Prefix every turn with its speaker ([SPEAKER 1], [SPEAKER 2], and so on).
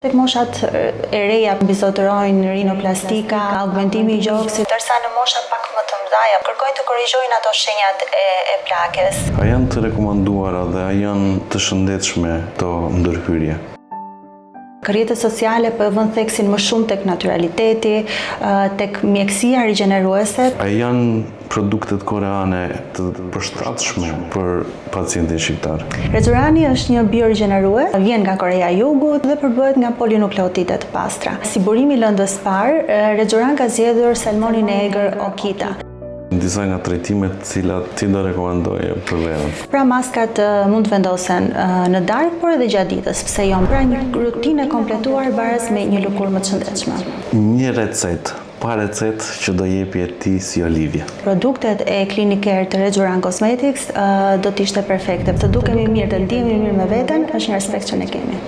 [SPEAKER 1] Tek moshat e reja bizotërojnë rinoplastika, augmentimi i gjoksit, ndërsa në mosha pak më të mëdha kërkojnë të korrigjojnë ato shenjat e plakes.
[SPEAKER 2] A janë të rekomanduara dhe a janë të shëndetshme këto ndërhyrje?
[SPEAKER 1] Rrjetet sociale po vënë theksin më shumë tek naturaliteti, tek mjekësia rigjeneruese.
[SPEAKER 2] A janë produktet koreane të përshtatshme për pacientin shqiptar?
[SPEAKER 1] Rezurani është një biorigjenerues, vjen nga Korea e Jugut dhe përbëhet nga polinukleotide të pastra. Si burimi i lëndës parë, Rezuran ka zgjedhur salmonin e egër Okita.
[SPEAKER 2] Disa nga trajtimet cilat ti do rekomandoje për veten.
[SPEAKER 1] Pra maskat mund të vendosen në darkë, por edhe gjatë ditës, pse jo? Pra një rutinë e kompletuar baraz me një lëkurë më të shëndetshme.
[SPEAKER 2] Një recetë, pa recetë që do jepi ti si Olivia.
[SPEAKER 1] Produktet e Clinic Care të Rezuran Cosmetics do të ishte perfekte. Të dukemi mirë, të ndihemi mirë me veten, është një respekt që ne kemi.